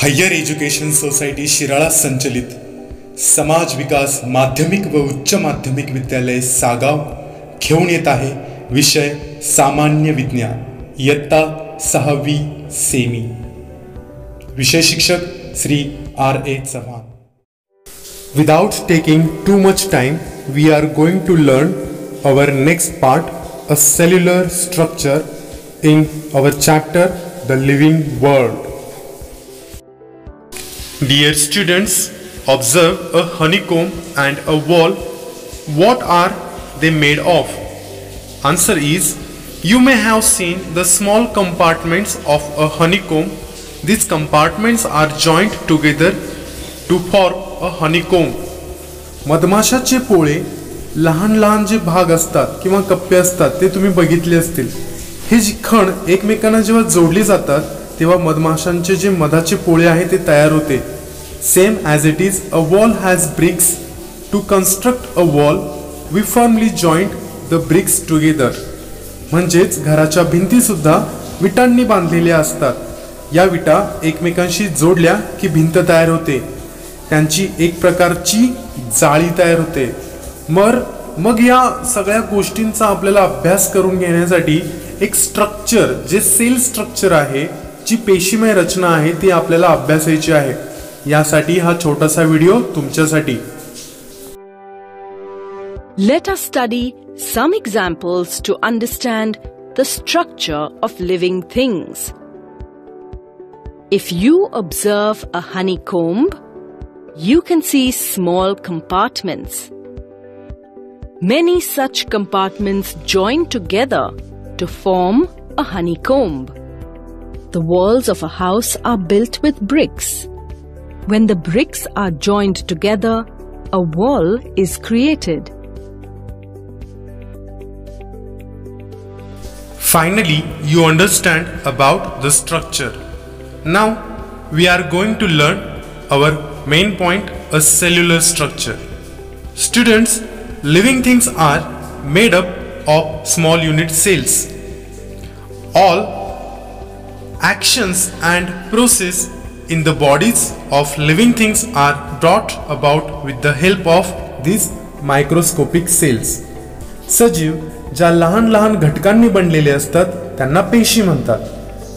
Higher education society Shirala संचलित समाज विकास माध्यमिक व उच्च माध्यमिक विद्यालय सागाव घेऊन येत आहे विषय सामान्य विज्ञान इयत्ता 6वी सेमी। विषय शिक्षक Shri R.A. Chavan. Without taking too much time, we are going to learn our next part, a cellular structure in our chapter, The Living World. Dear students, observe a honeycomb and a wall. What are they made of? Answer is, you may have seen the small compartments of a honeycomb. These compartments are joined together to form a honeycomb. मधमाशाचे पोळे लहान लहान जे भाग असतात किंवा कप्पे असतात ते तुम्ही बघितले असतील। हे जी खण एकमेकांना जेव्हा जोडली जातात तेव्हा मधमाशांचे जे मधाचे पोळे आहे ते तयार होते। Same as it is a wall has bricks to construct a wall we firmly joint the bricks together. म्हणजेच घराच्या भिंती सुद्धा विटांनी बांधलेल्या असतात। या विटा एकमेकांशी जोडल्या की भिंत तयार होते, त्यांची एक प्रकारची जाळी तयार होते। मग या सगळ्या गोष्टींचा आपल्याला अभ्यास करून घेण्यासाठी एक स्ट्रक्चर जे सेल स्ट्रक्चर आहे, जी पेशीमय रचना आहे ती आपल्याला अभ्यासायची आहे। यासाठी हा छोटासा व्हिडिओ तुमच्यासाठी। Let us study some examples to understand the structure of living things. If you observe a honeycomb, you can see small compartments. Many such compartments join together to form a honeycomb. The walls of a house are built with bricks. When the bricks are joined together, a wall is created. Finally, you understand about the structure. Now, we are going to learn our main point, a cellular structure. Students, living things are made up of small unit cells. All actions and process in the bodies of living things are brought about with the help of these microscopic cells. सजीव ज्या लहान लहान घटकांनी बनलेले असतात त्यांना पेशी म्हणतात।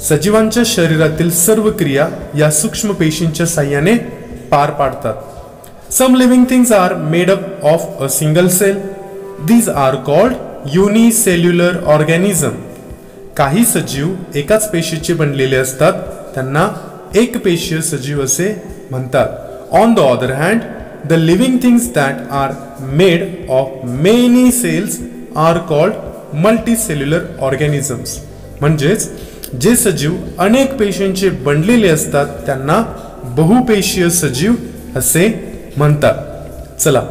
सजीवांच्या शरीरातील सर्व क्रिया या सूक्ष्म पेशींच्या साहाय्याने पार पाडतात। Some living things are made up of a single cell. These are called unicellular organism. काही सजीव एकाच पेशीचे बनलेले असतात, त्यांना एकपेशीय सजीव असे म्हणतात। On the other hand, the living things that are made of many cells are called multicellular organisms. म्हणजेच जे सजीव अनेक पेशींचे बनलेले असतात त्यांना बहुपेशीय सजीव असे म्हणतात। चला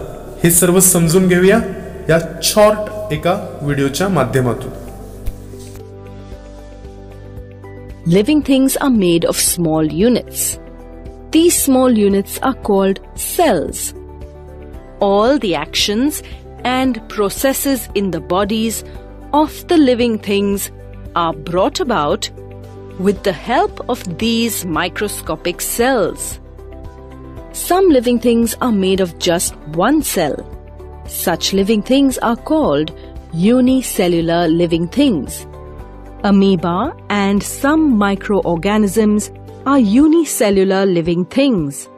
हे सर्व समजून घेऊया या शॉर्ट एका व्हिडिओच्या माध्यमातून। Living things are made of small units. These small units are called cells. All the actions and processes in the bodies of the living things are brought about with the help of these microscopic cells. Some living things are made of just one cell. Such living things are called unicellular living things. Amoeba and some microorganisms are unicellular living things.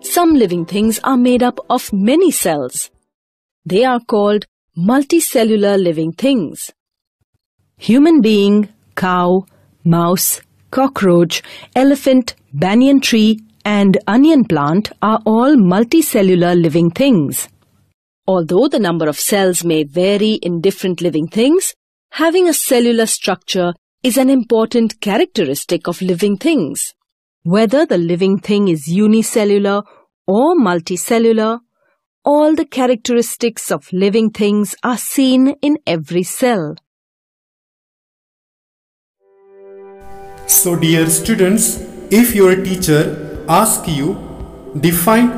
Some living things are made up of many cells. They are called multicellular living things. Human being, cow, mouse, cockroach, elephant, banyan tree, and onion plant are all multicellular living things. Although the number of cells may vary in different living things, having a cellular structure is an important characteristic of living things. Whether the living thing is unicellular or multicellular, all the characteristics of living things are seen in every cell. So dear students, if your teacher asks you define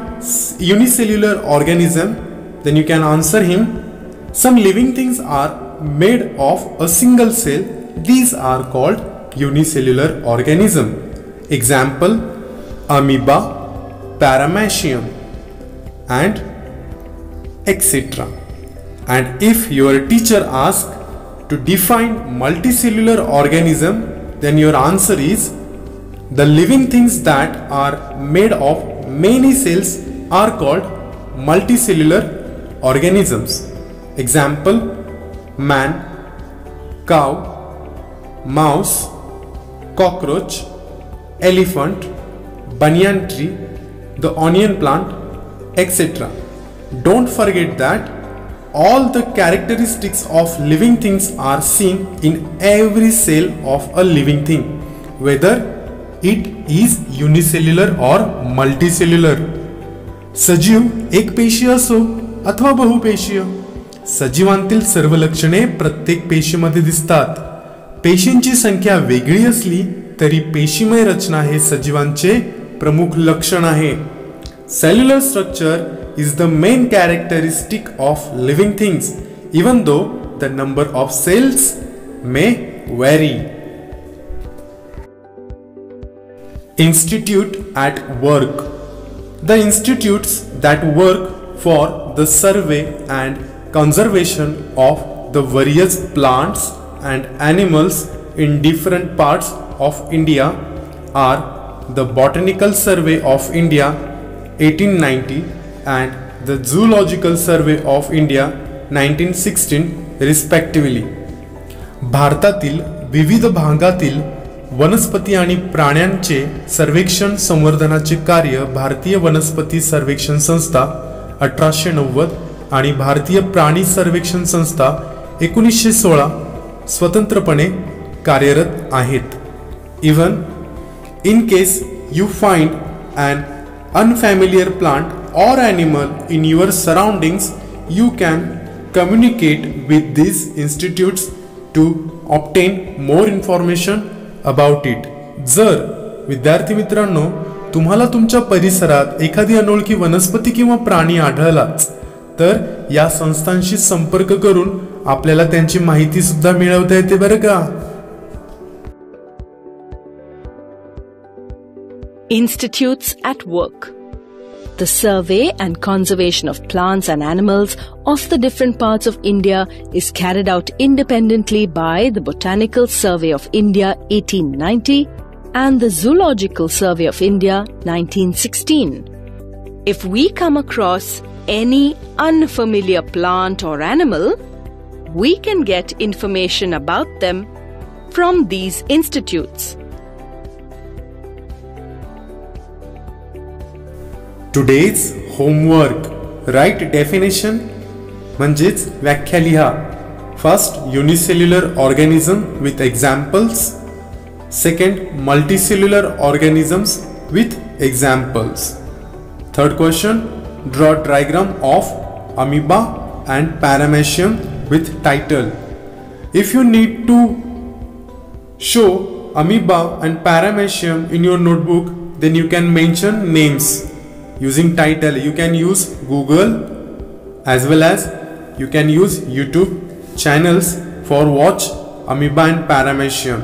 unicellular organism, then you can answer him, some living things are made of a single cell. These are called unicellular organism. Example, amoeba, paramecium, and etc. And if your teacher asks to define multicellular organism, then your answer is the living things that are made of many cells are called multicellular organisms. Example, man, cow, mouse, cockroach, elephant, banyan tree, the onion plant, etc. Don't forget that all the characteristics of living things are seen in every cell of a living thing, whether it is unicellular or multicellular. सजीव एक पेशीय असो अथवा बहुपेशीय, सजीवांतील सर्व लक्षणे प्रत्येक पेशीमध्ये दिसतात. पेशींची संख्या वेगळी असली तरी पेशीमय रचना हे सजीवांचे प्रमुख लक्षण आहे. Cellular structure is the main characteristic of living things, even though the number of cells may vary. Institute at work. The institutes that work for the survey and conservation of the various plants and animals in different parts of India are the Botanical Survey of India 1890 and the Zoological Survey of India 1916 respectively. भारतातील विविध भागातील वनस्पती आणि प्राण्यांचे सर्वेक्षण संवर्धनाचे कार्य भारतीय वनस्पती सर्वेक्षण संस्था 1890 आणि भारतीय प्राणी सर्वेक्षण संस्था 1916 स्वतंत्रपणे कार्यरत आहेत. Even in case you find an unfamiliar plant or animal in your surroundings, you can communicate with these institutes to obtain more information about it. जर विद्यार्थी मित्रांनो तुम्हाला तुमच्या परिसरात एखादी अनोळखी वनस्पती किंवा प्राणी आढळलाच तर या संस्थांशी संपर्क करून आपल्याला त्यांची माहिती सुद्धा मिळवता येते बरं का. Institutes at work. The survey and conservation of plants and animals of the different parts of India is carried out independently by the Botanical Survey of India 1890 and the Zoological Survey of India 1916. If we come across any unfamiliar plant or animal, we can get information about them from these institutes. Today's homework. Write definition म्हणजेच व्याख्या लिहा. First, unicellular organism with examples. Second, multicellular organisms with examples. Third question, draw diagram of amoeba and paramecium with title. If you need to show amoeba and paramecium in your notebook, then you can mention names. Using title, you can use Google as well as you can use YouTube channels for watch amoeba and paramecium,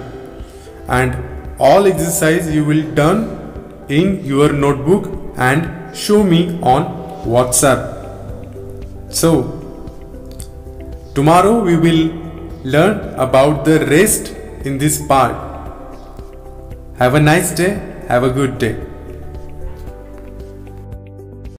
and all exercise you will done in your notebook and show me on WhatsApp. So tomorrow we will learn about the rest in this part. Have a nice day. Have a good day.